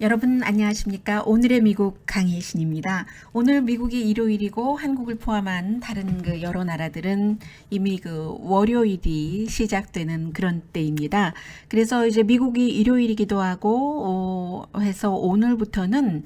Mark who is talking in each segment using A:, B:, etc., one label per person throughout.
A: 여러분 안녕하십니까? 오늘의 미국 강희신입니다. 오늘 미국이 일요일이고 한국을 포함한 다른 여러 나라들은 이미 월요일이 시작되는 그런 때입니다. 그래서 이제 미국이 일요일이기도 하고 해서 오늘부터는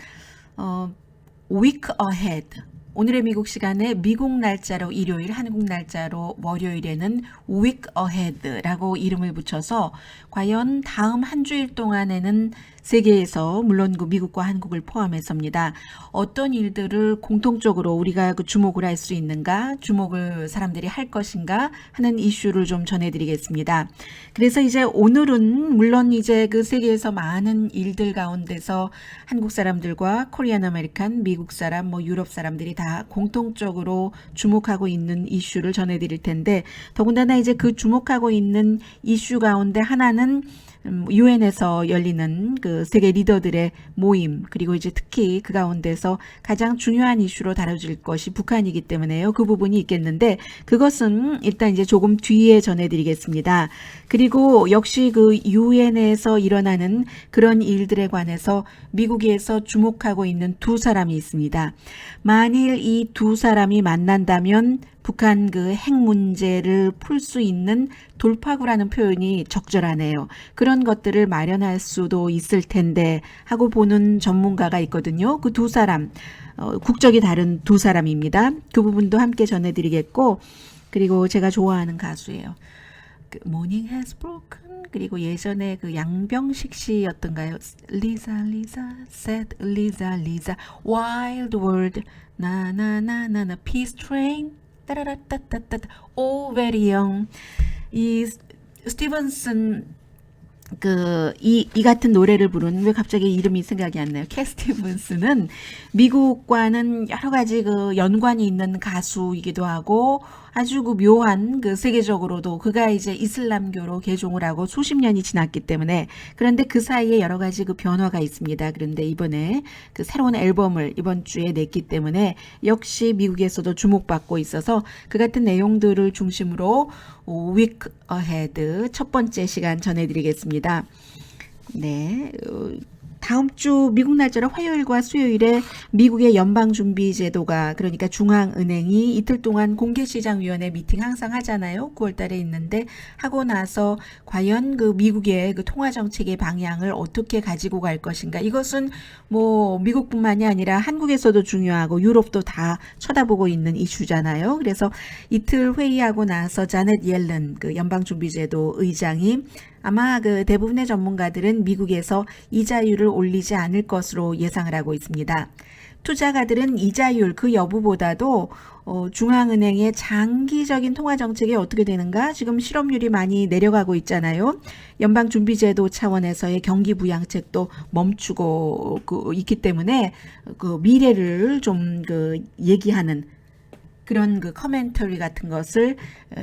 A: week ahead, 오늘의 미국 시간에 미국 날짜로 일요일, 한국 날짜로 월요일에는 week ahead라고 이름을 붙여서 과연 다음 한 주일 동안에는 세계에서 물론 미국과 한국을 포함해서입니다. 어떤 일들을 공통적으로 우리가 주목을 할 수 있는가, 주목을 사람들이 할 것인가 하는 이슈를 좀 전해드리겠습니다. 그래서 이제 오늘은 물론 이제 세계에서 많은 일들 가운데서 한국 사람들과 코리안 아메리칸, 미국 사람, 유럽 사람들이 다 공통적으로 주목하고 있는 이슈를 전해드릴 텐데, 더군다나 이제 주목하고 있는 이슈 가운데 하나는 유엔에서 열리는 세계 리더들의 모임, 그리고 이제 특히 그 가운데서 가장 중요한 이슈로 다뤄질 것이 북한이기 때문에요. 그 부분이 있겠는데 그것은 일단 이제 조금 뒤에 전해드리겠습니다. 그리고 역시 유엔에서 일어나는 그런 일들에 관해서 미국에서 주목하고 있는 두 사람이 있습니다. 만일 이 두 사람이 만난다면 북한 핵 문제를 풀 수 있는 돌파구라는 표현이 적절하네요. 그런 것들을 마련할 수도 있을 텐데 하고 보는 전문가가 있거든요. 그 두 사람, 국적이 다른 두 사람입니다. 그 부분도 함께 전해드리겠고, 그리고 제가 좋아하는 가수예요. Morning has broken. 그리고 예전에 양병식 씨였던가요? Lisa said Lisa wild world 나나나나나 peace train 따라라따따따 all very young. 이 스티븐슨 이 같은 노래를 부른, 왜 갑자기 이름이 생각이 안 나요? 캣 스티븐스는 미국과는 여러 가지 연관이 있는 가수이기도 하고 아주 묘한 세계적으로도 그가 이제 이슬람교로 개종을 하고 수십 년이 지났기 때문에, 그런데 그 사이에 여러 가지 변화가 있습니다. 그런데 이번에 새로운 앨범을 이번 주에 냈기 때문에 역시 미국에서도 주목받고 있어서 그 같은 내용들을 중심으로 week ahead 첫 번째 시간 전해드리겠습니다. 네. 다음 주 미국 날짜로 화요일과 수요일에 미국의 연방준비제도가, 그러니까 중앙은행이 이틀 동안 공개시장위원회 미팅 항상 하잖아요. 9월 달에 있는데 하고 나서 과연 미국의 통화정책의 방향을 어떻게 가지고 갈 것인가. 이것은 미국뿐만이 아니라 한국에서도 중요하고 유럽도 다 쳐다보고 있는 이슈잖아요. 그래서 이틀 회의하고 나서 자넷 옐런 연방준비제도 의장이 아마 대부분의 전문가들은 미국에서 이자율을 올리지 않을 것으로 예상을 하고 있습니다. 투자가들은 이자율 그 여부보다도 중앙은행의 장기적인 통화정책이 어떻게 되는가, 지금 실업률이 많이 내려가고 있잖아요. 연방준비제도 차원에서의 경기부양책도 멈추고 있기 때문에 미래를 좀 얘기하는 그런 커멘터리 같은 것을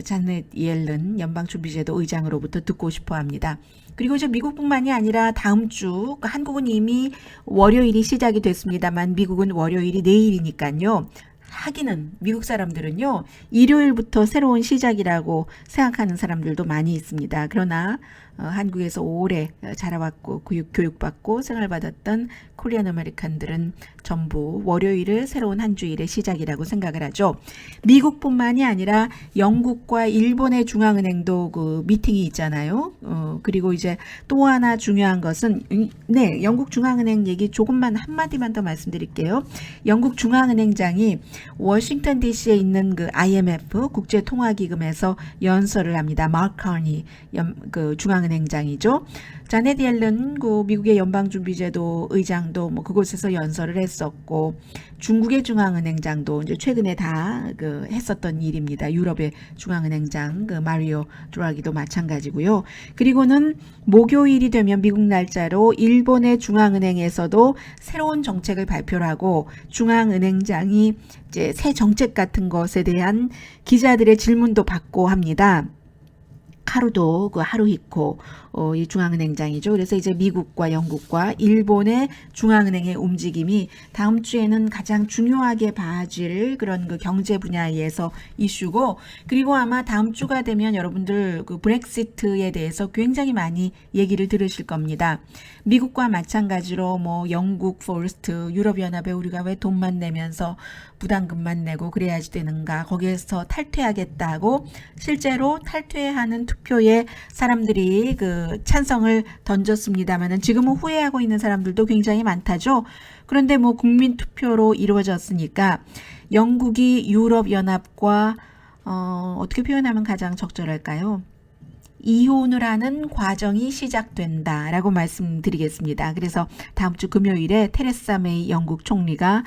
A: 자넷 옐런 연방준비제도 의장으로부터 듣고 싶어 합니다. 그리고 이제 미국뿐만이 아니라 다음 주, 한국은 이미 월요일이 시작이 됐습니다만 미국은 월요일이 내일이니까요. 하기는 미국 사람들은요, 일요일부터 새로운 시작이라고 생각하는 사람들도 많이 있습니다. 그러나 한국에서 오래 자라왔고 교육받고 생활받았던 코리안 아메리칸들은 전부 월요일을 새로운 한 주일의 시작이라고 생각을 하죠. 미국뿐만이 아니라 영국과 일본의 중앙은행도 미팅이 있잖아요. 그리고 이제 또 하나 중요한 것은, 네, 영국 중앙은행 얘기 조금만 한마디만 더 말씀드릴게요. 영국 중앙은행장이 워싱턴 DC에 있는 IMF 국제통화기금에서 연설을 합니다. 마크 카니 중앙은행장이죠. 자넷 옐런 미국의 연방준비제도 의장도 그곳에서 연설을 했었고, 중국의 중앙은행장도 이제 최근에 다 했었던 일입니다. 유럽의 중앙은행장 마리오 드라기도 마찬가지고요. 그리고는 목요일이 되면 미국 날짜로 일본의 중앙은행에서도 새로운 정책을 발표를 하고 중앙은행장이 이제 새 정책 같은 것에 대한 기자들의 질문도 받고 합니다. 하루도 그 하루히코 이 중앙은행장이죠. 그래서 이제 미국과 영국과 일본의 중앙은행의 움직임이 다음 주에는 가장 중요하게 봐질 그런 그 경제 분야에서 이슈고, 그리고 아마 다음 주가 되면 여러분들 그 브렉시트에 대해서 굉장히 많이 얘기를 들으실 겁니다. 미국과 마찬가지로 뭐 영국 퍼스트, 유럽연합에 우리가 왜 돈만 내면서 부담금만 내고 그래야지 되는가, 거기에서 탈퇴하겠다고 실제로 탈퇴하는 투표에 사람들이 그 찬성을 던졌습니다만은 지금은 후회하고 있는 사람들도 굉장히 많다죠. 그런데 뭐 국민 투표로 이루어졌으니까 영국이 유럽연합과 어떻게 표현하면 가장 적절할까요? 이혼을 하는 과정이 시작된다라고 말씀드리겠습니다. 그래서 다음 주 금요일에 테레사 메이 영국 총리가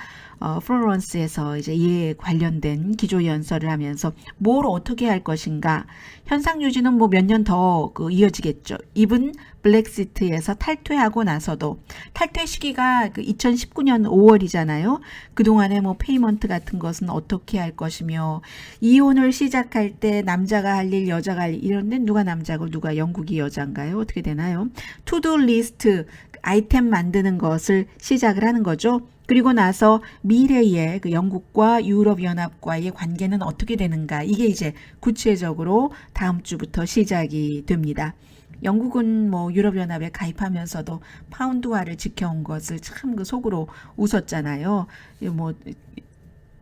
A: 플로런스에서 이제 이에 관련된 기조연설을 하면서 뭘 어떻게 할 것인가, 현상 유지는 뭐 몇 년 더 이어지겠죠. 이분 블랙시트에서 탈퇴하고 나서도 탈퇴 시기가 그 2019년 5월이잖아요. 그동안에 뭐 페이먼트 같은 것은 어떻게 할 것이며, 이혼을 시작할 때 남자가 할 일, 여자가 할 일, 이런데 누가 남자고 누가 영국이 여자인가요? 어떻게 되나요? 투두 리스트 아이템 만드는 것을 시작을 하는 거죠. 그리고 나서 미래의 그 영국과 유럽연합과의 관계는 어떻게 되는가, 이게 이제 구체적으로 다음 주부터 시작이 됩니다. 영국은 뭐 유럽연합에 가입하면서도 파운드화를 지켜온 것을 참 그 속으로 웃었잖아요. 뭐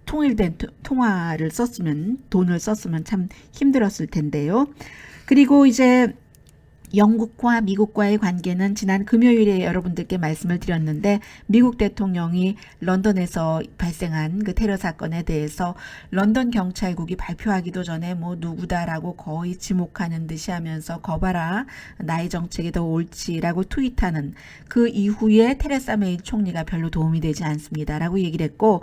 A: 통일된 통화를 썼으면, 돈을 썼으면 참 힘들었을 텐데요. 그리고 이제 영국과 미국과의 관계는 지난 금요일에 여러분들께 말씀을 드렸는데, 미국 대통령이 런던에서 발생한 그 테러 사건에 대해서 런던 경찰국이 발표하기도 전에 뭐 누구다라고 거의 지목하는 듯이 하면서 거봐라, 나의 정책이 더 옳지라고 트윗하는 그 이후에 테레사 메이 총리가 별로 도움이 되지 않습니다라고 얘기를 했고,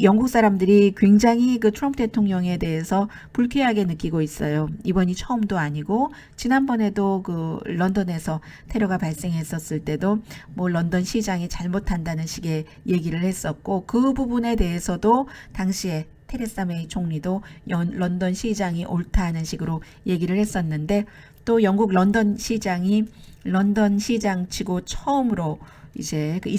A: 영국 사람들이 굉장히 그 트럼프 대통령에 대해서 불쾌하게 느끼고 있어요. 이번이 처음도 아니고 지난번에도 그 런던에서 테러가 발생했었을 때도 뭐 런던 시장이 잘못한다는 식의 얘기를 했었고, 그 부분에 대해서도 당시에 테레사 메이 총리도 런던 시장이 옳다는 식으로 얘기를 했었는데, 또 영국 런던 시장이 런던 시장치고 처음으로 이제 그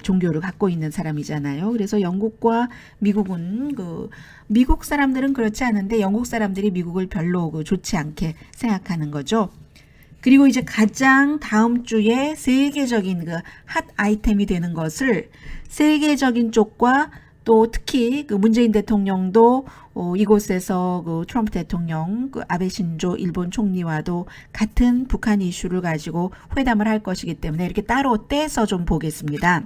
A: 종교를 갖고 있는 사람이잖아요. 그래서 영국과 미국은 미국 사람들은 그렇지 않은데 영국 사람들이 미국을 별로 좋지 않게 생각하는 거죠. 그리고 이제 가장 다음 주에 세계적인 그 핫 아이템이 되는 것을 세계적인 쪽과 또 특히 그 문재인 대통령도 이곳에서 그 트럼프 대통령, 그 아베 신조 일본 총리와도 같은 북한 이슈를 가지고 회담을 할 것이기 때문에 이렇게 따로 떼서 좀 보겠습니다.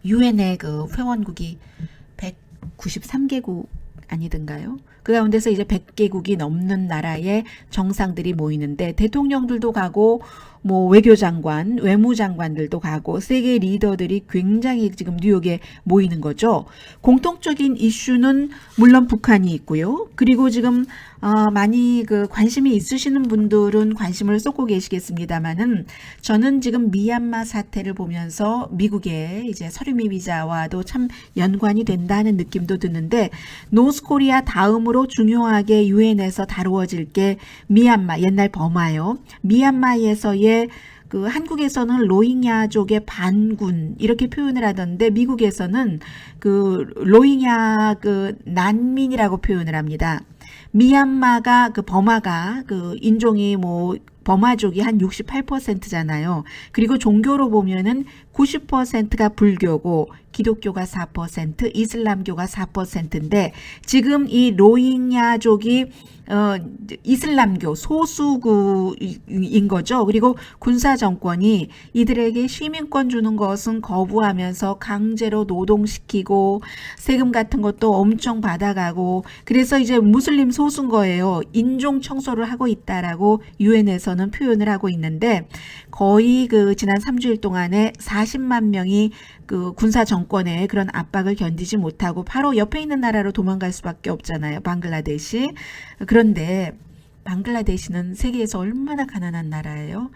A: 유엔의 그 회원국이 193개국 아니던가요? 그 가운데서 이제 100개국이 넘는 나라의 정상들이 모이는데, 대통령들도 가고 뭐 외교장관, 외무장관들도 가고 세계 리더들이 굉장히 지금 뉴욕에 모이는 거죠. 공통적인 이슈는 물론 북한이 있고요. 그리고 지금 많이 그 관심이 있으시는 분들은 관심을 쏟고 계시겠습니다만은, 저는 지금 미얀마 사태를 보면서 미국의 이제 서류미 비자와도 참 연관이 된다는 느낌도 드는데, 노스코리아 다음으로 중요하게 유엔에서 다루어질 게 미얀마, 옛날 버마요. 미얀마에서의 그 한국에서는 로힝야족의 반군 이렇게 표현을 하던데, 미국에서는 그 로힝야 그 난민이라고 표현을 합니다. 미얀마가 그 버마가 그 인종이 뭐 버마족이 한 68%잖아요. 그리고 종교로 보면은 90%가 불교고 기독교가 4%, 이슬람교가 4%인데 지금 이 로힝야족이 이슬람교 소수구인 거죠. 그리고 군사 정권이 이들에게 시민권 주는 것은 거부하면서 강제로 노동시키고 세금 같은 것도 엄청 받아가고, 그래서 이제 무슬림 소수인 거예요. 인종 청소를 하고 있다라고 유엔에서는 표현을 하고 있는데, 거의 그 지난 3주일 동안에 40만 명이 그 군사 정권의 그런 압박을 견디지 못하고 바로 옆에 있는 나라로 도망갈 수밖에 없잖아요. 방글라데시. 그런데 방글라데시는 세계에서 얼마나 가난한 나라예요.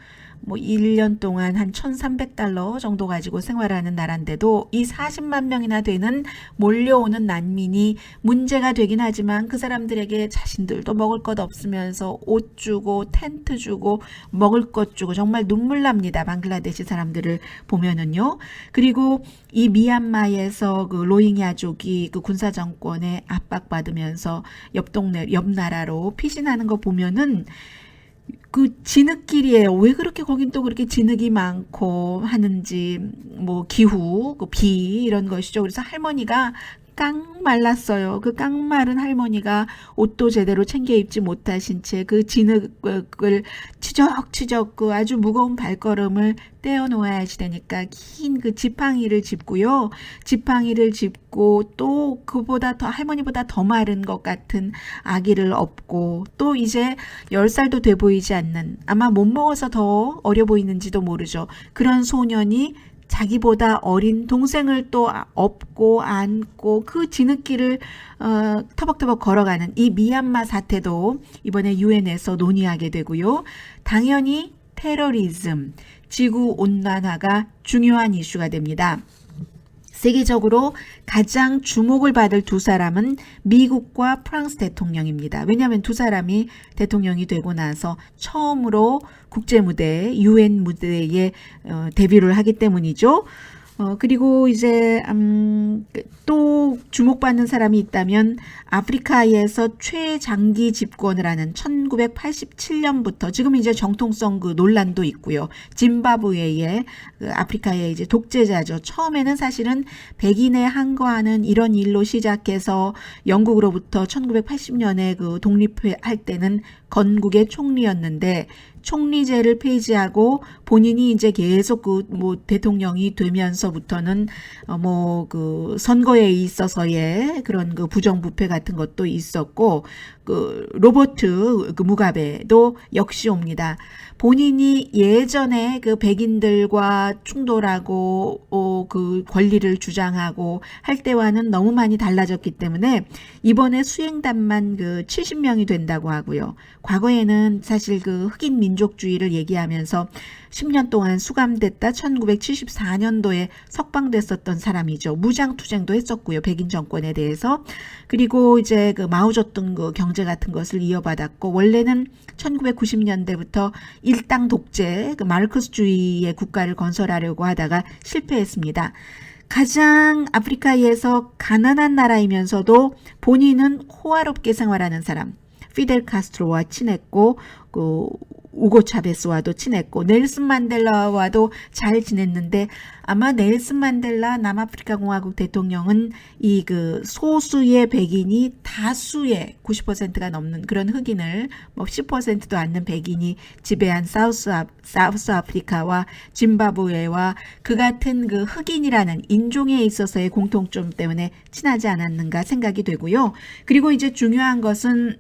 A: 뭐 1년 동안 한 1,300달러 정도 가지고 생활하는 나라인데도 이 40만 명이나 되는 몰려오는 난민이 문제가 되긴 하지만 그 사람들에게 자신들도 먹을 것 없으면서 옷 주고 텐트 주고 먹을 것 주고 정말 눈물 납니다. 방글라데시 사람들을 보면은요. 그리고 이 미얀마에서 그 로힝야족이 그 군사 정권에 압박받으면서 옆 나라로 피신하는 거 보면은 그 진흙길이에요. 왜 그렇게 거긴 또 그렇게 진흙이 많고 하는지 뭐 기후, 그 비 이런 것이죠. 그래서 할머니가 깡 말랐어요. 그 깡 마른 할머니가 옷도 제대로 챙겨 입지 못하신 채 그 진흙을 치적치적 그 아주 무거운 발걸음을 떼어 놓아야지 되니까 긴 그 지팡이를 짚고요. 지팡이를 짚고 또 그보다 더 할머니보다 더 마른 것 같은 아기를 업고 또 이제 10살도 돼 보이지 않는 아마 못 먹어서 더 어려 보이는지도 모르죠. 그런 소년이 자기보다 어린 동생을 또 업고 안고 그 진흙길을 터벅터벅 걸어가는 이 미얀마 사태도 이번에 유엔에서 논의하게 되고요. 당연히 테러리즘, 지구온난화가 중요한 이슈가 됩니다. 세계적으로 가장 주목을 받을 두 사람은 미국과 프랑스 대통령입니다. 왜냐하면 두 사람이 대통령이 되고 나서 처음으로 국제무대, 유엔 무대에 데뷔를 하기 때문이죠. 그리고 이제 또 주목받는 사람이 있다면 아프리카에서 최장기 집권을 하는 1987년부터 지금 이제 정통성 그 논란도 있고요. 짐바브웨의 그 아프리카의 이제 독재자죠. 처음에는 사실은 백인에 항거하는 이런 일로 시작해서 영국으로부터 1980년에 그 독립할 때는 건국의 총리였는데 총리제를 폐지하고 본인이 이제 계속 그 뭐 대통령이 되면서부터는 뭐 그 선거에 있어서의 그런 그 부정부패 같은 것도 있었고 그 로버트 그 무가베도 역시 옵니다. 본인이 예전에 그 백인들과 충돌하고 그 권리를 주장하고 할 때와는 너무 많이 달라졌기 때문에 이번에 수행단만 그 70명이 된다고 하고요. 과거에는 사실 그 흑인 민족주의를 얘기하면서 10년 동안 수감됐다 1974년도에 석방됐었던 사람이죠. 무장투쟁도 했었고요. 백인 정권에 대해서. 그리고 이제 그 마오쩌둥 그 경제 같은 것을 이어받았고 원래는 1990년대부터 일당 독재, 그 마르크스주의의 국가를 건설하려고 하다가 실패했습니다. 가장 아프리카에서 가난한 나라이면서도 본인은 호화롭게 생활하는 사람. 피델 카스트로와 친했고 그 우고 차베스와도 친했고 넬슨 만델라와도 잘 지냈는데 아마 넬슨 만델라 남아프리카 공화국 대통령은 이 그 소수의 백인이 다수의 90%가 넘는 그런 흑인을 뭐 10%도 안 되는 백인이 지배한 사우스 아프리카와 짐바브웨와 그 같은 그 흑인이라는 인종에 있어서의 공통점 때문에 친하지 않았는가 생각이 되고요. 그리고 이제 중요한 것은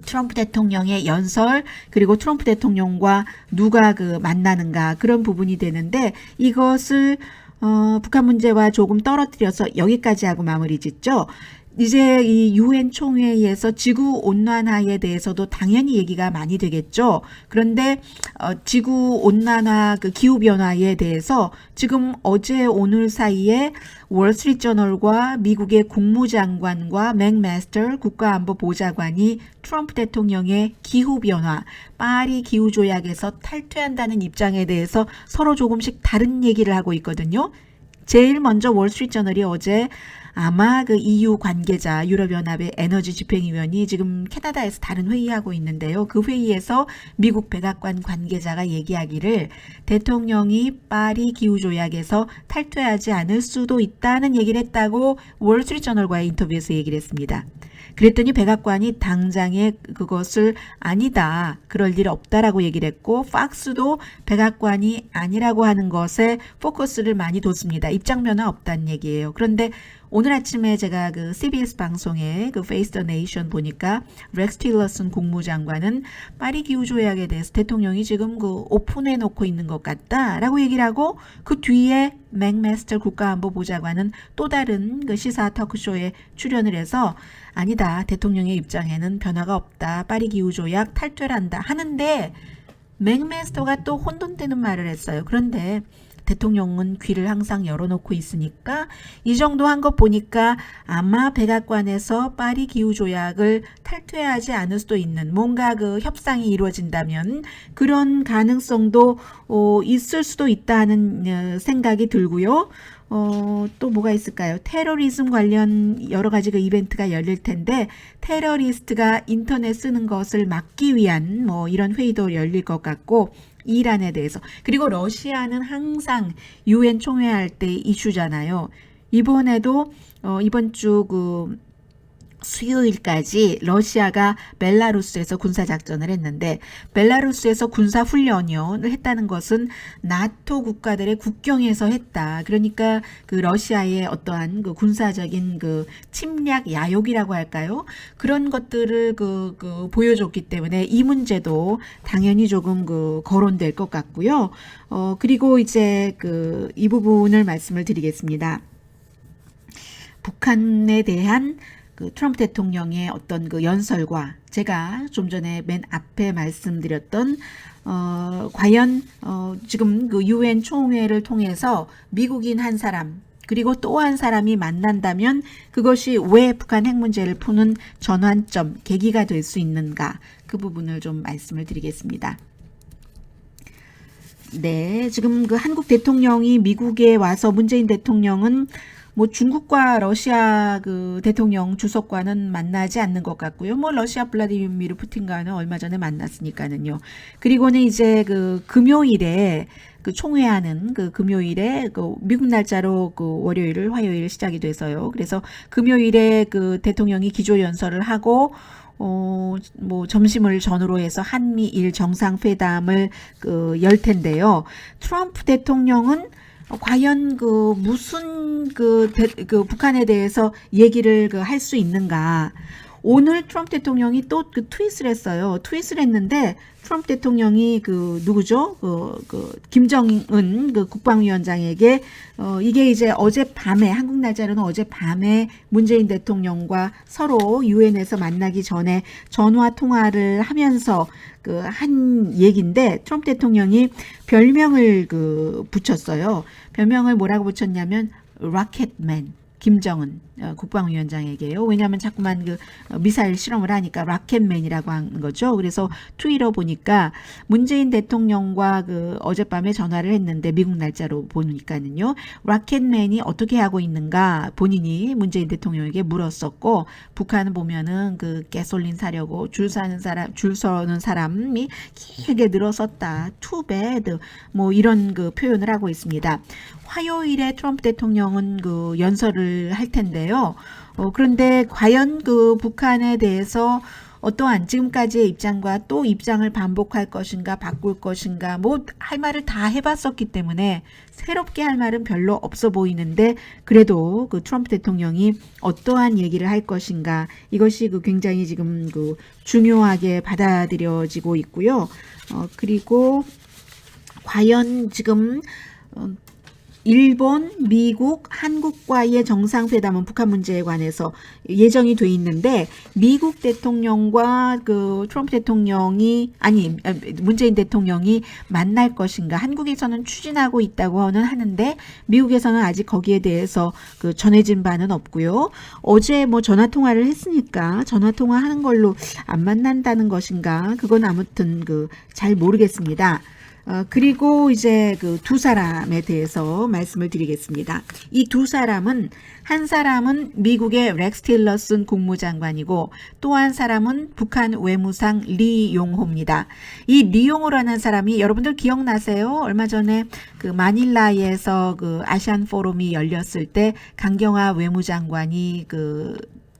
A: 트럼프 대통령의 연설 그리고 트럼프 대통령과 누가 그 만나는가 그런 부분이 되는데 이것을 북한 문제와 조금 떨어뜨려서 여기까지 하고 마무리 짓죠. 이제 이 유엔 총회에서 지구 온난화에 대해서도 당연히 얘기가 많이 되겠죠. 그런데 지구 온난화 그 기후 변화에 대해서 지금 어제 오늘 사이에 월스트리트저널과 미국의 국무장관과 맥마스터 국가안보보좌관이 트럼프 대통령의 기후 변화, 파리 기후 조약에서 탈퇴한다는 입장에 대해서 서로 조금씩 다른 얘기를 하고 있거든요. 제일 먼저 월스트리트저널이 어제 아마 그 EU 관계자 유럽연합의 에너지 집행위원이 지금 캐나다에서 다른 회의하고 있는데요. 그 회의에서 미국 백악관 관계자가 얘기하기를 대통령이 파리 기후조약에서 탈퇴하지 않을 수도 있다는 얘기를 했다고 월스트리트저널과의 인터뷰에서 얘기를 했습니다. 그랬더니 백악관이 당장에 그것을 아니다. 그럴 일 없다라고 얘기를 했고 팍스도 백악관이 아니라고 하는 것에 포커스를 많이 뒀습니다. 입장 변화 없다는 얘기예요. 그런데 오늘 아침에 제가 그 CBS 방송에 그 Face the Nation 보니까 렉스 틸러슨 국무장관은 파리 기후 조약에 대해서 대통령이 지금 그 오픈해 놓고 있는 것 같다라고 얘기를 하고 그 뒤에 맥마스터 국가안보보좌관은 또 다른 그 시사 토크쇼에 출연을 해서 아니다. 대통령의 입장에는 변화가 없다. 파리 기후 조약 탈퇴를 한다. 하는데 맥메스터가 또 혼돈되는 말을 했어요. 그런데 대통령은 귀를 항상 열어놓고 있으니까 이 정도 한 것 보니까 아마 백악관에서 파리 기후 조약을 탈퇴하지 않을 수도 있는 뭔가 그 협상이 이루어진다면 그런 가능성도 있을 수도 있다는 생각이 들고요. 또 뭐가 있을까요? 테러리즘 관련 여러 가지 그 이벤트가 열릴 텐데 테러리스트가 인터넷 쓰는 것을 막기 위한 뭐 이런 회의도 열릴 것 같고 이란에 대해서 그리고 러시아는 항상 유엔 총회할 때 이슈잖아요. 이번에도 이번 주 그 수요일까지 러시아가 벨라루스에서 군사작전을 했는데 벨라루스에서 군사훈련을 했다는 것은 나토 국가들의 국경에서 했다. 그러니까 그 러시아의 어떠한 그 군사적인 그 침략 야욕이라고 할까요? 그런 것들을 보여줬기 때문에 이 문제도 당연히 조금 거론될 것 같고요. 그리고 이제 이 부분을 말씀을 드리겠습니다. 북한에 대한 트럼프 대통령의 어떤 연설과 제가 좀 전에 맨 앞에 말씀드렸던 과연 지금 유엔 총회를 통해서 미국인 한 사람 그리고 또 한 사람이 만난다면 그것이 왜 북한 핵 문제를 푸는 전환점 계기가 될 수 있는가 그 부분을 좀 말씀을 드리겠습니다. 네, 지금 한국 대통령이 미국에 와서 문재인 대통령은 뭐 중국과 러시아 대통령 주석과는 만나지 않는 것 같고요. 뭐 러시아 블라디미르 푸틴과는 얼마 전에 만났으니까는요. 그리고는 이제 금요일에 총회하는 금요일에 미국 날짜로 월요일, 화요일 시작이 돼서요. 그래서 금요일에 대통령이 기조연설을 하고 뭐 점심을 전후로 해서 한미일 정상회담을 열 텐데요. 트럼프 대통령은 과연 무슨 북한에 대해서 얘기를 할 수 있는가? 오늘 트럼프 대통령이 또 트윗을 했어요. 트윗을 했는데 트럼프 대통령이 누구죠? 김정은 국방위원장에게 이게 이제 어젯밤에 한국 날짜로는 어젯밤에 문재인 대통령과 서로 유엔에서 만나기 전에 전화 통화를 하면서 한 얘기인데 트럼프 대통령이 별명을 붙였어요. 별명을 뭐라고 붙였냐면 로켓맨. 김정은 국방위원장에게요. 왜냐하면 자꾸만 미사일 실험을 하니까 로켓맨이라고 한 거죠. 그래서 트위터 보니까 문재인 대통령과 어젯밤에 전화를 했는데 미국 날짜로 보니까는요. 로켓맨이 어떻게 하고 있는가 본인이 문재인 대통령에게 물었었고 북한은 보면은 가솔린 사려고 줄 서는 사람이 길게 늘어섰다. Too bad. 뭐 이런 표현을 하고 있습니다. 화요일에 트럼프 대통령은 연설을 할 텐데요. 그런데 과연 북한에 대해서 어떠한 지금까지의 입장과 또 입장을 반복할 것인가 바꿀 것인가 뭐 할 말을 다 해봤었기 때문에 새롭게 할 말은 별로 없어 보이는데 그래도 트럼프 대통령이 어떠한 얘기를 할 것인가 이것이 굉장히 지금 중요하게 받아들여지고 있고요. 그리고 과연 지금 일본, 미국, 한국과의 정상회담은 북한 문제에 관해서 예정이 돼 있는데 미국 대통령과 트럼프 대통령이 문재인 대통령이 만날 것인가 한국에서는 추진하고 있다고는 하는데 미국에서는 아직 거기에 대해서 전해진 바는 없고요. 어제 뭐 전화 통화를 했으니까 전화 통화하는 걸로 안 만난다는 것인가 그건 아무튼 잘 모르겠습니다. 그리고 이제 두 사람에 대해서 말씀을 드리겠습니다. 이 두 사람은 한 사람은 미국의 렉스 틸러슨 국무장관이고 또 한 사람은 북한 외무상 리용호입니다. 이 리용호라는 사람이 여러분들 기억나세요? 얼마 전에 마닐라에서 아시안 포럼이 열렸을 때 강경화 외무장관이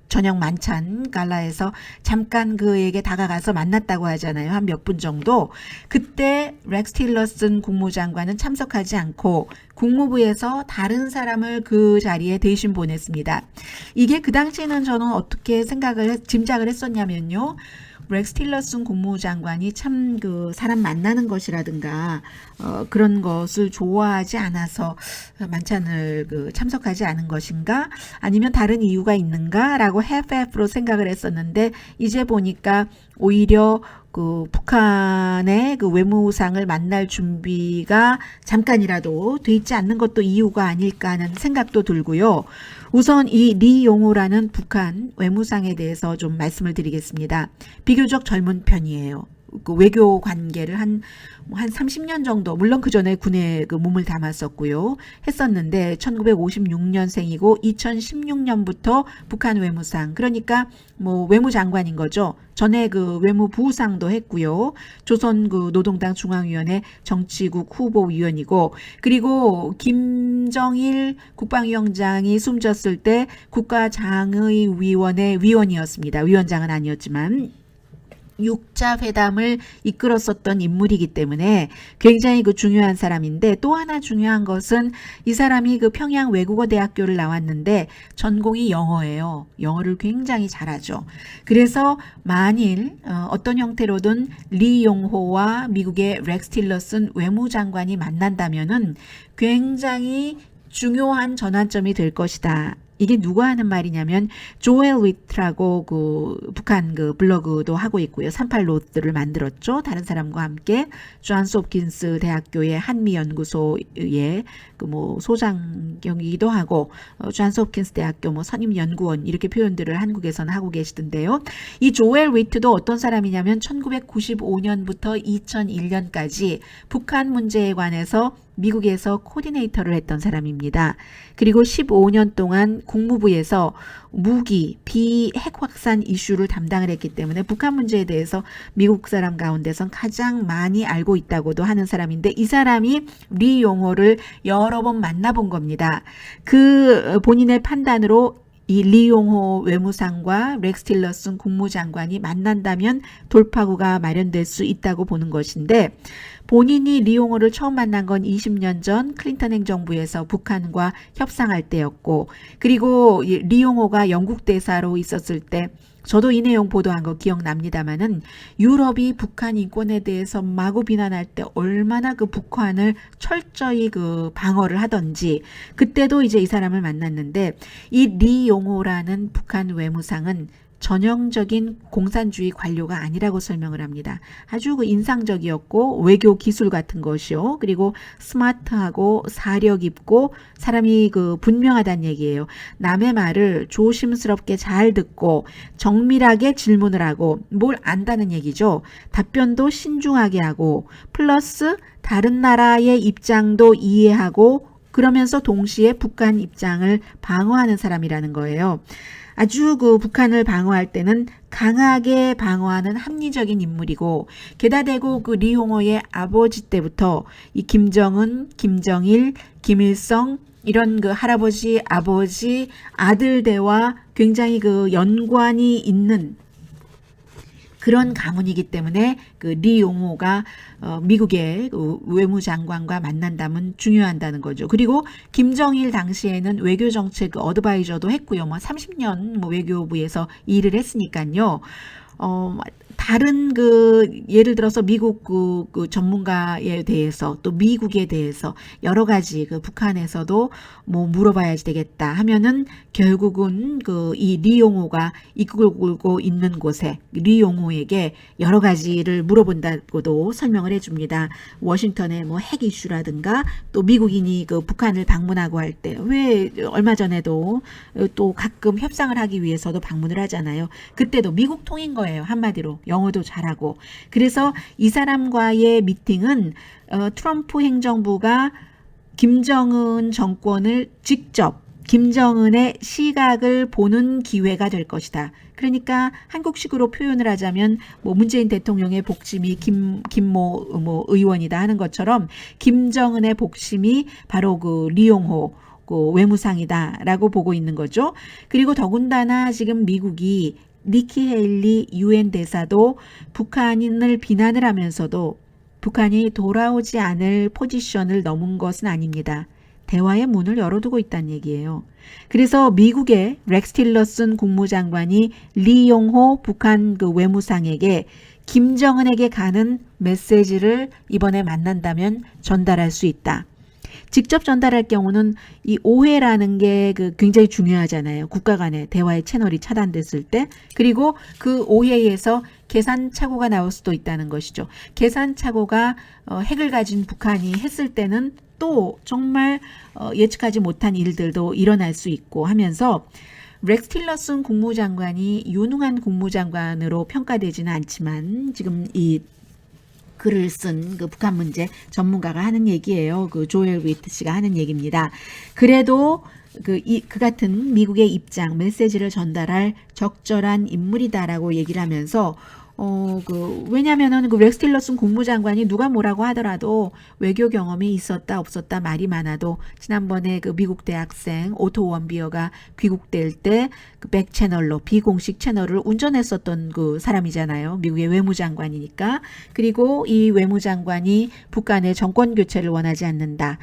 A: 저녁 만찬 갈라에서 잠깐 그에게 다가가서 만났다고 하잖아요. 한 몇 분 정도. 그때 렉스 틸러슨 국무장관은 참석하지 않고 국무부에서 다른 사람을 그 자리에 대신 보냈습니다. 이게 그 당시에는 저는 어떻게 짐작을 했었냐면요. 렉스 틸러슨 국무장관이 참 사람 만나는 것이라든가 그런 것을 좋아하지 않아서 만찬을 참석하지 않은 것인가 아니면 다른 이유가 있는가라고 half-half로 생각을 했었는데 이제 보니까 오히려 그 북한의 그 외무상을 만날 준비가 잠깐이라도 돼 있지 않는 것도 이유가 아닐까 하는 생각도 들고요. 우선 이 리 용호라는 북한 외무상에 대해서 좀 말씀을 드리겠습니다. 비교적 젊은 편이에요. 그 외교 관계를 한 30년 정도, 물론 그 전에 군에 그 몸을 담았었고요. 했었는데 1956년생이고 2016년부터 북한 외무상, 그러니까 뭐 외무장관인 거죠. 전에 그 외무부상도 했고요. 조선 그 노동당 중앙위원회 정치국 후보위원이고, 그리고 김정일 국방위원장이 숨졌을 때 국가장의위원회 위원이었습니다. 위원장은 아니었지만. 육자 회담을 이끌었었던 인물이기 때문에 굉장히 그 중요한 사람인데, 또 하나 중요한 것은 이 사람이 그 평양 외국어대학교를 나왔는데 전공이 영어예요. 영어를 굉장히 잘하죠. 그래서 만일 어떤 형태로든 리 용호와 미국의 렉스 틸러슨 외무장관이 만난다면은 굉장히 중요한 전환점이 될 것이다. 이게 누가 하는 말이냐면 조엘 위트라고 그 북한 그 블로그도 하고 있고요. 38노트를 만들었죠. 다른 사람과 함께 존스 홉킨스 대학교의 한미연구소의 그 뭐 소장경이기도 하고 존스 홉킨스 대학교 뭐 선임연구원 이렇게 표현들을 한국에서는 하고 계시던데요. 이 조엘 위트도 어떤 사람이냐면 1995년부터 2001년까지 북한 문제에 관해서 미국에서 코디네이터를 했던 사람입니다. 그리고 15년 동안 국무부에서 무기, 비핵 확산 이슈를 담당을 했기 때문에 북한 문제에 대해서 미국 사람 가운데선 가장 많이 알고 있다고도 하는 사람인데, 이 사람이 리 용호를 여러 번 만나본 겁니다. 그 본인의 판단으로 이 리 용호 외무상과 렉스 틸러슨 국무장관이 만난다면 돌파구가 마련될 수 있다고 보는 것인데, 본인이 리 용호를 처음 만난 건 20년 전 클린턴 행정부에서 북한과 협상할 때였고, 그리고 리 용호가 영국 대사로 있었을 때 저도 이 내용 보도한 거 기억납니다마는 유럽이 북한 인권에 대해서 마구 비난할 때 얼마나 그 북한을 철저히 그 방어를 하던지, 그때도 이제 이 사람을 만났는데, 이 리 용호라는 북한 외무상은 전형적인 공산주의 관료가 아니라고 설명을 합니다. 아주 그 인상적이었고 외교 기술 같은 것이요. 그리고 스마트하고 사력 있고 사람이 그 분명하다는 얘기예요. 남의 말을 조심스럽게 잘 듣고 정밀하게 질문을 하고 뭘 안다는 얘기죠. 답변도 신중하게 하고 플러스 다른 나라의 입장도 이해하고 그러면서 동시에 북한 입장을 방어하는 사람이라는 거예요. 아주 그 북한을 방어할 때는 강하게 방어하는 합리적인 인물이고, 게다 대고 그 리 용호의 아버지 때부터 이 김정은, 김정일, 김일성 이런 그 할아버지, 아버지, 아들 대와 굉장히 그 연관이 있는 그런 가문이기 때문에 그 리 용호가 미국의 그 외무장관과 만난다면 중요한다는 거죠. 그리고 김정일 당시에는 외교정책 어드바이저도 했고요. 뭐 30년 뭐 외교부에서 일을 했으니까요. 다른 그 예를 들어서 미국 그 전문가에 대해서 또 미국에 대해서 여러 가지 그 북한에서도 뭐 물어봐야 되겠다 하면은 결국은 그 이 리 용호가 이끌고 있는 곳에 리 용호에게 여러 가지를 물어본다고도 설명을 해줍니다. 워싱턴의 뭐 핵 이슈라든가 또 미국인이 그 북한을 방문하고 할 때 왜 얼마 전에도 또 가끔 협상을 하기 위해서도 방문을 하잖아요. 그때도 미국 통인 거예요. 한마디로 영어도 잘하고. 그래서 이 사람과의 미팅은 트럼프 행정부가 김정은 정권을 직접 김정은의 시각을 보는 기회가 될 것이다. 그러니까 한국식으로 표현을 하자면 뭐 문재인 대통령의 복심이 김모 뭐 의원이다 하는 것처럼 김정은의 복심이 바로 그 리 용호 그 외무상이다라고 보고 있는 거죠. 그리고 더군다나 지금 미국이 니키 헤일리 유엔 대사도 북한인을 비난을 하면서도 북한이 돌아오지 않을 포지션을 넘은 것은 아닙니다. 대화의 문을 열어두고 있다는 얘기예요. 그래서 미국의 렉스 틸러슨 국무장관이 리 용호 북한 그 외무상에게 김정은에게 가는 메시지를 이번에 만난다면 전달할 수 있다. 직접 전달할 경우는 이 오해라는 게 그 굉장히 중요하잖아요. 국가 간의 대화의 채널이 차단됐을 때. 그리고 그 오해에서 계산 착오가 나올 수도 있다는 것이죠. 계산 착오가 핵을 가진 북한이 했을 때는 또 정말 예측하지 못한 일들도 일어날 수 있고 하면서 렉스 틸러슨 국무장관이 유능한 국무장관으로 평가되지는 않지만 지금 이 글을 쓴 그 북한 문제 전문가가 하는 얘기예요. 그 조엘 위트 씨가 하는 얘기입니다. 그래도 그 같은 미국의 입장, 메시지를 전달할 적절한 인물이다라고 얘기를 하면서 왜냐면은 그 렉스 틸러슨 국무장관이 누가 뭐라고 하더라도 외교 경험이 있었다 없었다 말이 많아도 지난번에 그 미국 대학생 오토 원비어가 귀국될 때 그 백 채널로 비공식 채널을 운전했었던 그 사람이잖아요. 미국의 외무장관이니까. 그리고 이 외무장관이 북한의 정권 교체를 원하지 않는다.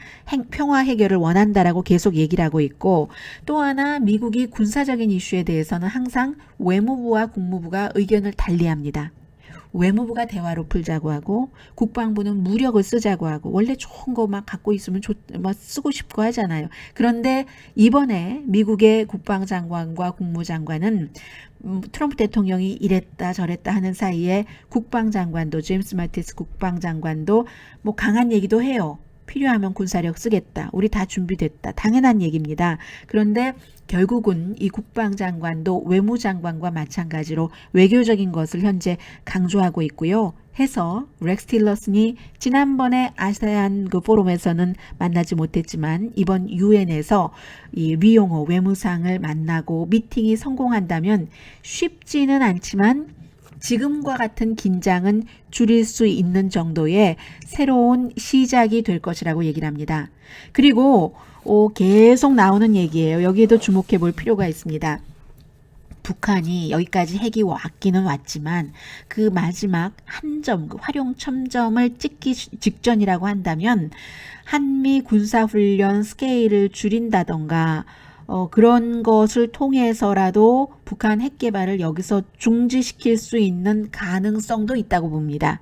A: 평화 해결을 원한다라고 계속 얘기를 하고 있고 또 하나 미국이 군사적인 이슈에 대해서는 항상 외무부와 국무부가 의견을 달리합니다. 외무부가 대화로 풀자고 하고 국방부는 무력을 쓰자고 하고 원래 좋은 거 막 갖고 있으면 뭐 쓰고 싶고 하잖아요. 그런데 이번에 미국의 국방장관과 국무장관은 트럼프 대통령이 이랬다 저랬다 하는 사이에 국방장관도 제임스 마티스 국방장관도 뭐 강한 얘기도 해요. 필요하면 군사력 쓰겠다. 우리 다 준비됐다. 당연한 얘기입니다. 그런데 결국은 이 국방장관도 외무장관과 마찬가지로 외교적인 것을 현재 강조하고 있고요. 해서 렉스 틸러슨이 지난번에 아세안 그 포럼에서는 만나지 못했지만 이번 유엔에서 이 리용호 외무상을 만나고 미팅이 성공한다면 쉽지는 않지만 지금과 같은 긴장은 줄일 수 있는 정도의 새로운 시작이 될 것이라고 얘기를 합니다. 그리고 계속 나오는 얘기예요. 여기에도 주목해 볼 필요가 있습니다. 북한이 여기까지 핵이 왔기는 왔지만 그 마지막 한 점, 그 활용 첨점을 찍기 직전이라고 한다면 한미 군사훈련 스케일을 줄인다던가 그런 것을 통해서라도 북한 핵 개발을 여기서 중지시킬 수 있는 가능성도 있다고 봅니다.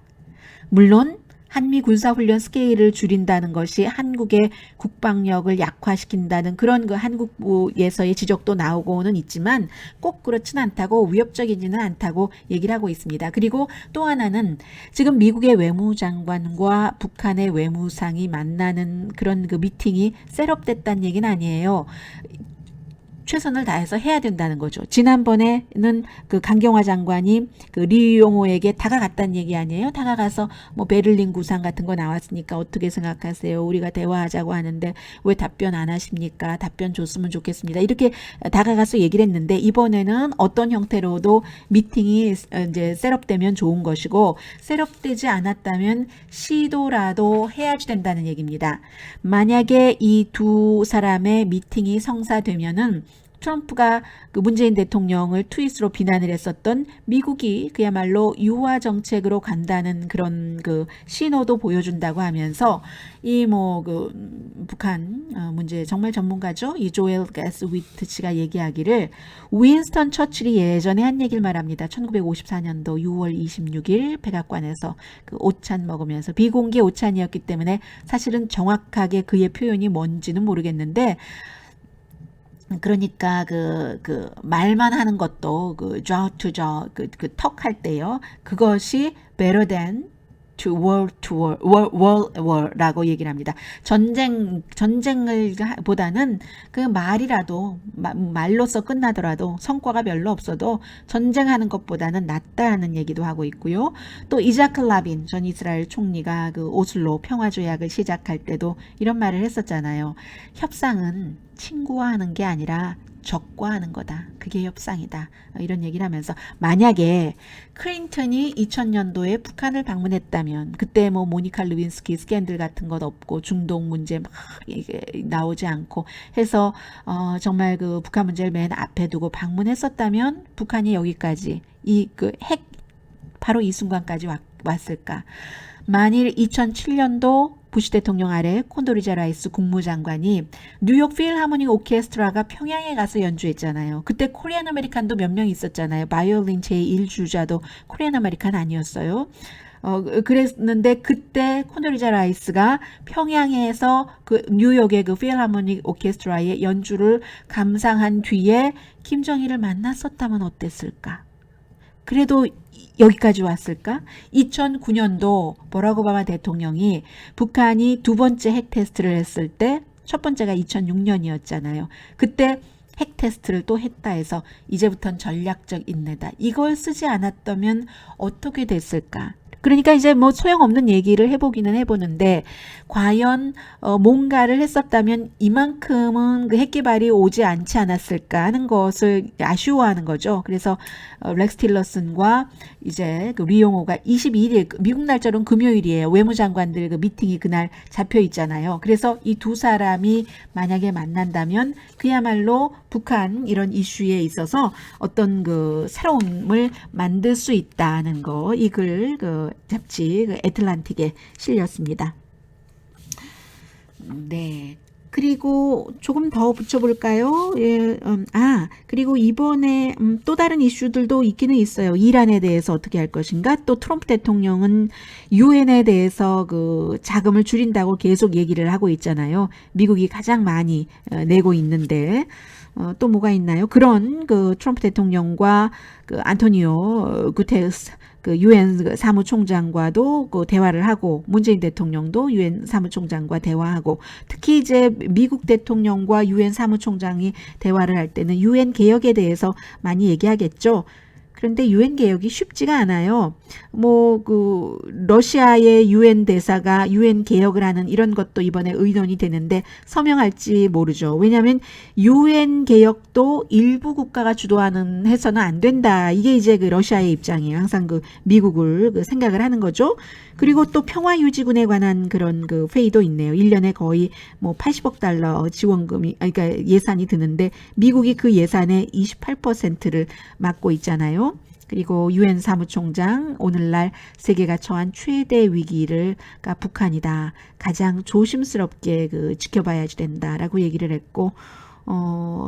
A: 물론 한미 군사훈련 스케일을 줄인다는 것이 한국의 국방력을 약화시킨다는 그런 그 한국에서의 지적도 나오고는 있지만 꼭 그렇지는 않다고 위협적이지는 않다고 얘기를 하고 있습니다. 그리고 또 하나는 지금 미국의 외무장관과 북한의 외무상이 만나는 그런 그 미팅이 셋업됐다는 얘기는 아니에요. 최선을 다해서 해야 된다는 거죠. 지난번에는 그 강경화 장관이 그 리용호에게 다가갔다는 얘기 아니에요? 다가가서 뭐 베를린 구상 같은 거 나왔으니까 어떻게 생각하세요? 우리가 대화하자고 하는데 왜 답변 안 하십니까? 답변 줬으면 좋겠습니다. 이렇게 다가가서 얘기를 했는데 이번에는 어떤 형태로도 미팅이 이제 셋업되면 좋은 것이고 셋업되지 않았다면 시도라도 해야지 된다는 얘기입니다. 만약에 이 두 사람의 미팅이 성사되면은 트럼프가 그 문재인 대통령을 트윗으로 비난을 했었던 미국이 그야말로 유화 정책으로 간다는 그런 그 신호도 보여준다고 하면서 이 뭐 그 북한 문제 정말 전문가죠. 이 조엘 가스 위트 씨가 얘기하기를 윈스턴 처칠이 예전에 한 얘기를 말합니다. 1954년도 6월 26일 백악관에서 그 오찬 먹으면서 비공개 오찬이었기 때문에 사실은 정확하게 그의 표현이 뭔지는 모르겠는데 그러니까 그 말만 하는 것도 그 jaw to jaw 그 턱 할 때요. 그것이 better than to war라고 얘기를 합니다. 전쟁을 보다는 그 말이라도 말로써 끝나더라도 성과가 별로 없어도 전쟁하는 것보다는 낫다는 얘기도 하고 있고요. 또 이자크 라빈 전 이스라엘 총리가 그 오슬로 평화조약을 시작할 때도 이런 말을 했었잖아요. 협상은 친구와 하는 게 아니라 적과 하는 거다. 그게 협상이다. 이런 얘기를 하면서 만약에 클린턴이 2000년도에 북한을 방문했다면 그때 뭐 모니카 루빈스키 스캔들 같은 것 없고 중동 문제 막 이게 나오지 않고 해서 정말 그 북한 문제를 맨 앞에 두고 방문했었다면 북한이 여기까지 이 그 핵 바로 이 순간까지 왔을까? 만일 2007년도 부시 대통령 아래 콘돌리자 라이스 국무장관이 뉴욕 필하모닉 오케스트라가 평양에 가서 연주했잖아요. 그때 코리안 아메리칸도 몇 명 있었잖아요. 바이올린 제1주자도 코리안 아메리칸 아니었어요. 그랬는데 그때 콘돌리자 라이스가 평양에서 그 뉴욕의 그 필하모닉 오케스트라의 연주를 감상한 뒤에 김정일을 만났었다면 어땠을까? 그래도 여기까지 왔을까? 2009년도 버락 오바마 대통령이 북한이 두 번째 핵 테스트를 했을 때 첫 번째가 2006년이었잖아요. 그때 핵 테스트를 또 했다 해서 이제부터는 전략적 인내다. 이걸 쓰지 않았다면 어떻게 됐을까? 그러니까 이제 뭐 소용없는 얘기를 해보기는 해보는데 과연 뭔가를 했었다면 이만큼은 그 핵개발이 오지 않지 않았을까 하는 것을 아쉬워하는 거죠. 그래서 렉스 틸러슨과 이제 그 리용호가 22일 미국 날짜로는 금요일이에요. 외무장관들 그 미팅이 그날 잡혀 있잖아요. 그래서 이 두 사람이 만약에 만난다면 그야말로 북한 이런 이슈에 있어서 어떤 그 새로움을 만들 수 있다는 거 이 글 그 잡지 그 애틀란틱에 실렸습니다. 네. 그리고 조금 더 붙여볼까요? 예, 그리고 이번에 또 다른 이슈들도 있기는 있어요. 이란에 대해서 어떻게 할 것인가? 또 트럼프 대통령은 유엔에 대해서 그 자금을 줄인다고 계속 얘기를 하고 있잖아요. 미국이 가장 많이 내고 있는데 또 뭐가 있나요? 그런 그 트럼프 대통령과 그 안토니오 구테르스 그 유엔 사무총장과도 그 대화를 하고 문재인 대통령도 유엔 사무총장과 대화하고 특히 이제 미국 대통령과 유엔 사무총장이 대화를 할 때는 유엔 개혁에 대해서 많이 얘기하겠죠. 그런데 유엔 개혁이 쉽지가 않아요. 뭐 그 러시아의 유엔 대사가 유엔 개혁을 하는 이런 것도 이번에 의논이 되는데 서명할지 모르죠. 왜냐하면 유엔 개혁도 일부 국가가 주도하는 해서는 안 된다. 이게 이제 그 러시아의 입장이에요. 항상 그 미국을 그 생각을 하는 거죠. 그리고 또 평화유지군에 관한 그런 그 회의도 있네요. 1년에 거의 뭐 80억 달러 지원금이, 그러니까 예산이 드는데 미국이 그 예산의 28%를 맡고 있잖아요. 그리고 유엔 사무총장 오늘날 세계가 처한 최대 위기가 북한이다. 가장 조심스럽게 그 지켜봐야 된다라고 얘기를 했고,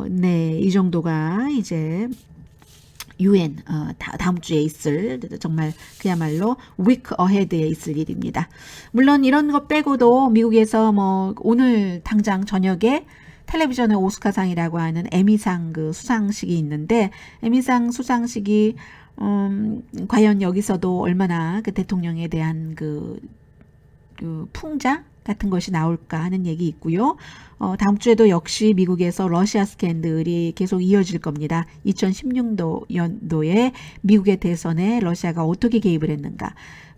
A: 네, 이 정도가 이제 유엔 다음 주에 있을 정말 그야말로 week ahead에 있을 일입니다. 물론 이런 것 빼고도 미국에서 뭐 오늘 당장 저녁에 텔레비전의 오스카상이라고 하는 에미상 그 수상식이 있는데 에미상 수상식이 과연 여기서도 얼마나 그 대통령에 대한 그 풍자 같은 것이 나올까 하는 얘기 있고요. 다음 주에도 역시 미국에서 러시아 스캔들이 계속 이어질 겁니다. 2016년도에 미국의 대선에 러시아가 어떻게 개입을 했는가.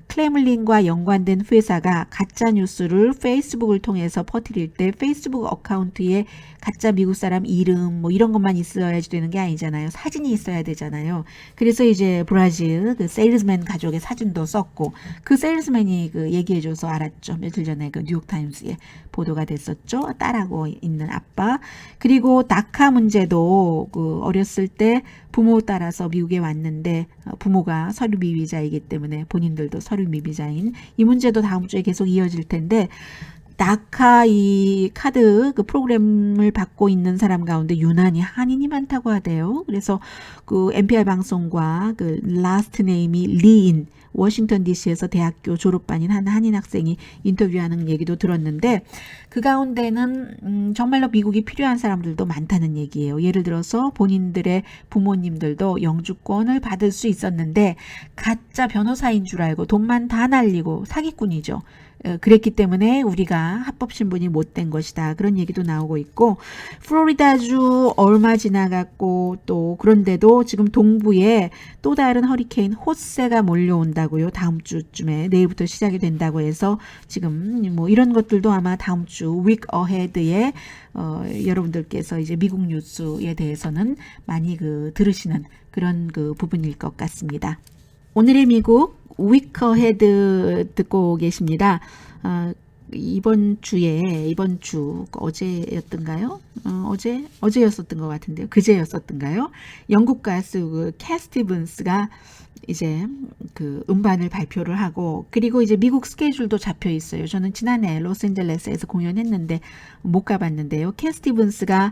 A: 크레물린과 연관된 회사가 가짜 뉴스를 페이스북을 통해서 퍼뜨릴 때 페이스북 어카운트에 가짜 미국 사람 이름 뭐 이런 것만 있어야지 되는 게 아니잖아요. 사진이 있어야 되잖아요. 그래서 이제 브라질 그 세일즈맨 가족의 사진도 썼고 그 세일즈맨이 그 얘기해줘서 알았죠. 며칠 전에 그 뉴욕타임스에 보도가 됐었죠. 딸하고 있는 아빠. 그리고 다카 문제도 그 어렸을 때 부모 따라서 미국에 왔는데 부모가 서류 미비자이기 때문에 본인들도 서류 미비자인 이 문제도 다음 주에 계속 이어질 텐데 다카 이 카드 그 프로그램을 받고 있는 사람 가운데 유난히 한인이 많다고 하대요. 그래서 그 NPR 방송과 그 라스트 네임이 리인 워싱턴 DC에서 대학교 졸업반인 한 한인 학생이 인터뷰하는 얘기도 들었는데 그 가운데는 정말로 미국이 필요한 사람들도 많다는 얘기예요. 예를 들어서 본인들의 부모님들도 영주권을 받을 수 있었는데 가짜 변호사인 줄 알고 돈만 다 날리고 사기꾼이죠. 그랬기 때문에 우리가 합법 신분이 못된 것이다. 그런 얘기도 나오고 있고 플로리다주 얼마 지나갔고 또 그런데도 지금 동부에 또 다른 허리케인 호세가 몰려온다고요. 다음 주쯤에 내일부터 시작이 된다고 해서 지금 뭐 이런 것들도 아마 다음 주 week ahead에 여러분들께서 이제 미국 뉴스에 대해서는 많이 그 들으시는 그런 그 부분일 것 같습니다. 오늘의 미국 week ahead 듣고 계십니다. 이번 주 어제였던가요? 어제였었던 것 같은데요. 그제였었던가요? 영국 가수 그 캣 스티븐스가 이제 그 음반을 발표를 하고 그리고 이제 미국 스케줄도 잡혀 있어요. 저는 지난해 로스앤젤레스에서 공연했는데 못 가봤는데요. 캣 스티븐스가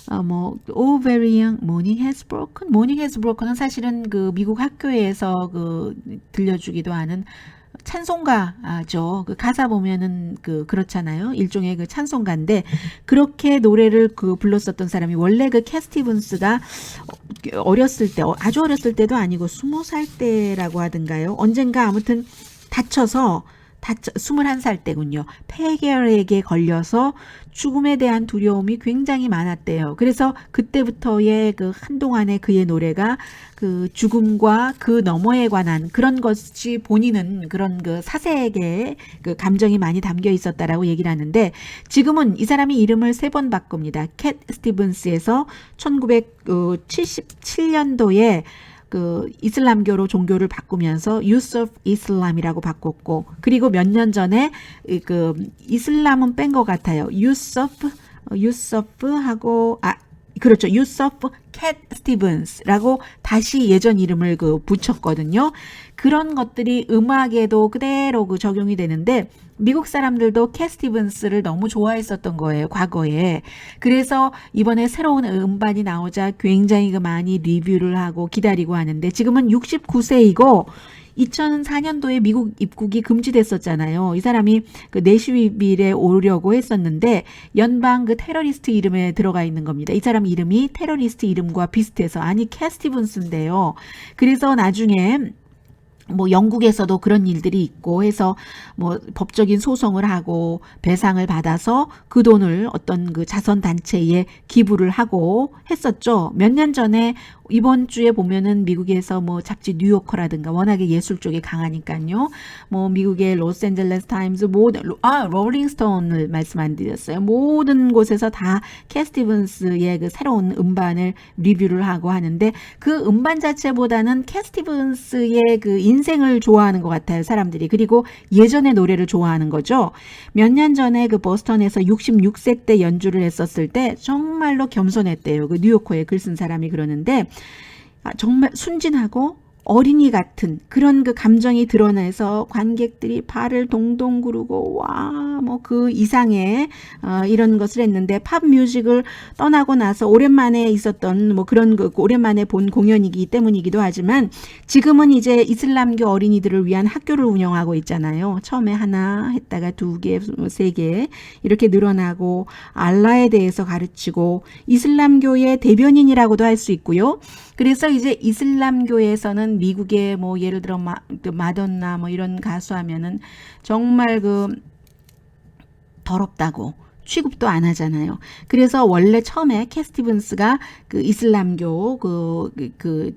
A: Oh very young, morning has broken. morning has broken은 사실은 그 미국 학교에서 그 들려주기도 하는 찬송가죠. 그 가사 보면은 그렇잖아요. 일종의 그 찬송가인데 그렇게 노래를 불렀었던 사람이 원래 캣 스티븐스가 어렸을 때 아주 어렸을 때도 아니고 20살 때라고 하던가요. 언젠가 아무튼 다쳐서 21살 때군요. 폐결핵에 걸려서 죽음에 대한 두려움이 굉장히 많았대요. 그래서 그때부터의 한동안의 그의 노래가 죽음과 그 너머에 관한 그런 것이 본인은 그런 사색의 감정이 많이 담겨 있었다라고 얘기를 하는데 지금은 이 사람이 이름을 3번 바꿉니다. 캣 스티븐스에서 1977년도에 이슬람교로 종교를 바꾸면서 유서프 이슬람이라고 바꿨고 그리고 몇 년 전에 이슬람은 뺀 것 같아요. 유서프하고 그렇죠. 유서프 캣 스티븐스라고 다시 예전 이름을 붙였거든요. 그런 것들이 음악에도 그대로 적용이 되는데 미국 사람들도 캣 스티븐스를 너무 좋아했었던 거예요. 과거에. 그래서 이번에 새로운 음반이 나오자 굉장히 많이 리뷰를 하고 기다리고 하는데 지금은 69세이고 2004년도에 미국 입국이 금지됐었잖아요. 이 사람이 내슈빌에 오려고 했었는데 연방 테러리스트 이름에 들어가 있는 겁니다. 이 사람 이름이 테러리스트 이름과 비슷해서 캣 스티븐스인데요. 그래서 나중에 영국에서도 그런 일들이 있고 해서 법적인 소송을 하고 배상을 받아서 그 돈을 어떤 자선 단체에 기부를 하고 했었죠. 몇 년 전에 이번 주에 보면은 미국에서 잡지 뉴요커라든가 워낙에 예술 쪽에 강하니까요. 미국의 로스앤젤레스 타임즈 롤링스톤을 말씀 안 드렸어요. 모든 곳에서 다 캣 스티븐스의 새로운 음반을 리뷰를 하고 하는데 그 음반 자체보다는 캣 스티븐스의 인생을 좋아하는 것 같아요. 사람들이. 그리고 예전의 노래를 좋아하는 거죠. 몇 년 전에 보스턴에서 66세 때 연주를 했었을 때 정말로 겸손했대요. 뉴요커에 글 쓴 사람이 그러는데 정말 순진하고 어린이 같은 그런 감정이 드러나서 관객들이 발을 동동 구르고 그 이상의 이런 것을 했는데 팝 뮤직을 떠나고 나서 오랜만에 있었던 그런 오랜만에 본 공연이기 때문이기도 하지만 지금은 이제 이슬람교 어린이들을 위한 학교를 운영하고 있잖아요. 처음에 하나 했다가 2개, 3개 이렇게 늘어나고 알라에 대해서 가르치고 이슬람교의 대변인이라고도 할 수 있고요. 그래서 이제 이슬람교에서는 미국의 예를 들어 마돈나 이런 가수 하면은 정말 더럽다고 취급도 안 하잖아요. 그래서 원래 처음에 캣 스티븐스가 이슬람교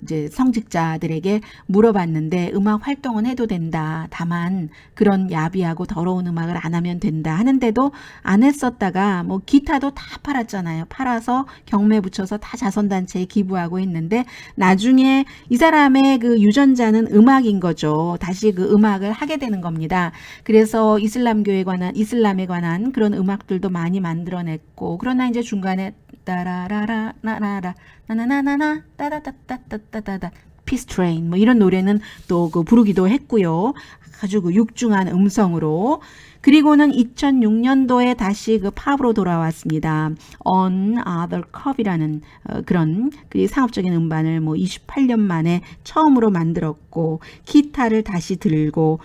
A: 이제 성직자들에게 물어봤는데 음악 활동은 해도 된다. 다만 그런 야비하고 더러운 음악을 안 하면 된다 하는데도 안 했었다가 기타도 다 팔았잖아요. 팔아서 경매 붙여서 다 자선단체에 기부하고 했는데 나중에 이 사람의 유전자는 음악인 거죠. 다시 음악을 하게 되는 겁니다. 그래서 이슬람에 관한 그런 음악들도 많이 만들어냈고 그러나 이제 중간에 따라라라 나나라 나나나나나 따다따따따따따 피스 트레인 이런 노래는 또 부르기도 했고요. 아주 육중한 음성으로. 그리고는 2006년도에 다시 팝으로 돌아왔습니다. On Other Cup이라는 그런 상업적인 음반을 28년 만에 처음으로 만들었고 기타를 다시 들고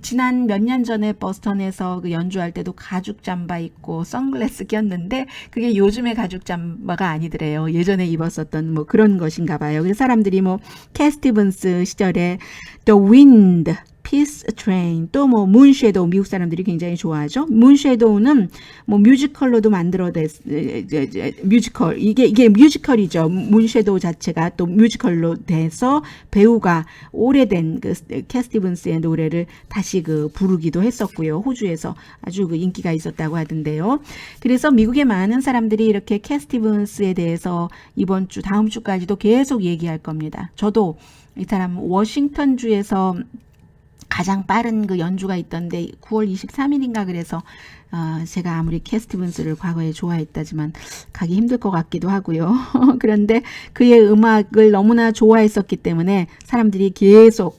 A: 지난 몇 년 전에 버스턴에서 연주할 때도 가죽 잠바 입고 선글라스 꼈는데 그게 요즘의 가죽 잠바가 아니더래요. 예전에 입었었던 그런 것인가 봐요. 그래서 사람들이 캣 스티븐스 시절에 The Wind Peace Train 또 문섀도우 미국 사람들이 굉장히 좋아하죠. 문섀도우는 뮤지컬로도 뮤지컬 이게 뮤지컬이죠. 문섀도우 자체가 또 뮤지컬로 돼서 배우가 오래된 캣 스티븐스의 노래를 다시 부르기도 했었고요. 호주에서 아주 인기가 있었다고 하던데요. 그래서 미국의 많은 사람들이 이렇게 캣 스티븐스에 대해서 이번 주 다음 주까지도 계속 얘기할 겁니다. 저도 이 사람 워싱턴주에서 가장 빠른 연주가 있던데 9월 23일인가 그래서 제가 아무리 캣 스티븐스를 과거에 좋아했다지만 가기 힘들 것 같기도 하고요. 그런데 그의 음악을 너무나 좋아했었기 때문에 사람들이 계속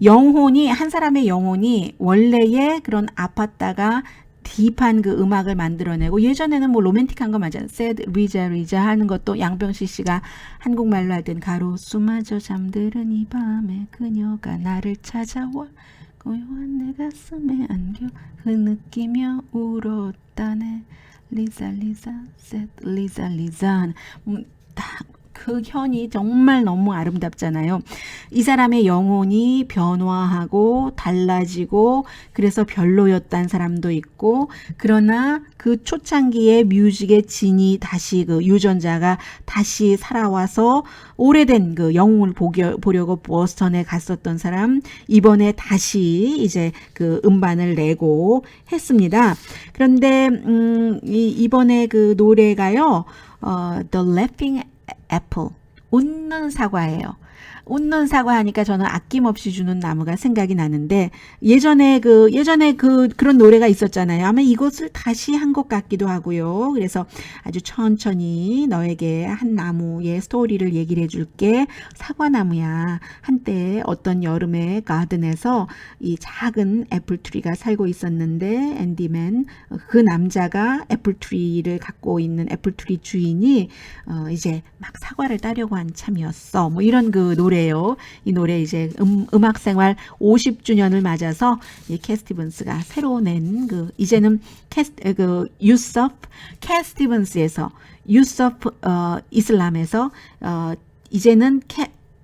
A: 한 사람의 영혼이 원래의 그런 아팠다가 딥한 음악을 만들어내고 예전에는 로맨틱한 거 맞아요. Sad 리자 하는 것도 양병실 씨가 한국말로 할 땐 가로수마저 잠드는 이 밤에 그녀가 나를 찾아와 고요한 내 가슴에 안겨 흐느끼며 울었다네 리자 리자 셋 리자 리자. 그 현이 정말 너무 아름답잖아요. 이 사람의 영혼이 변화하고 달라지고 그래서 별로였던 사람도 있고, 그러나 그 초창기의 뮤직의 진이 다시 그 유전자가 다시 살아와서 오래된 그 영웅을 보려고 보스턴에 갔었던 사람, 이번에 다시 이제 그 음반을 내고 했습니다. 그런데 이번에 그 노래가요, The Laughing 애플, 웃는 사과예요. 웃는 사과 하니까 저는 아낌없이 주는 나무가 생각이 나는데, 예전에 그런 노래가 있었잖아요. 아마 이것을 다시 한 것 같기도 하고요. 그래서 아주 천천히 너에게 한 나무의 스토리를 얘기를 해줄게. 사과나무야. 한때 어떤 여름의 가든에서 이 작은 애플트리가 살고 있었는데, 앤디맨, 그 남자가 애플트리를 갖고 있는 애플트리 주인이 이제 막 사과를 따려고 한 참이었어. 뭐 이런 그 노래예요. 이 노래 이제 음악 생활 50주년을 맞아서 이 캣 스티븐스가 새로 낸 그 이제는 유섭 캣 스티븐스에서 유섭 이슬람에서 이제는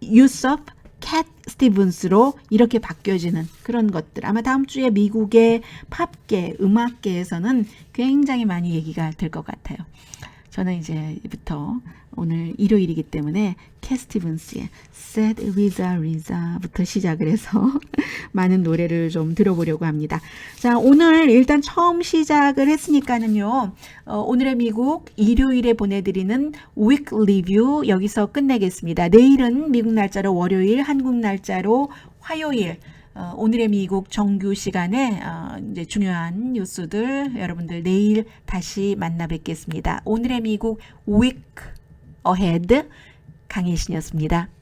A: 유섭 캣 스티븐스로 이렇게 바뀌어지는 그런 것들. 아마 다음 주에 미국의 팝계, 음악계에서는 굉장히 많이 얘기가 될 것 같아요. 저는 이제부터 오늘 일요일이기 때문에 캣 스티븐스의 Sad Riza Riza부터 시작을 해서 많은 노래를 좀 들어보려고 합니다. 자, 오늘 일단 처음 시작을 했으니까는요, 오늘의 미국 일요일에 보내드리는 Week Review 여기서 끝내겠습니다. 내일은 미국 날짜로 월요일, 한국 날짜로 화요일, 오늘의 미국 정규 시간에 이제 중요한 뉴스들 여러분들 내일 다시 만나 뵙겠습니다. 오늘의 미국 Week Ahead 강혜신이었습니다.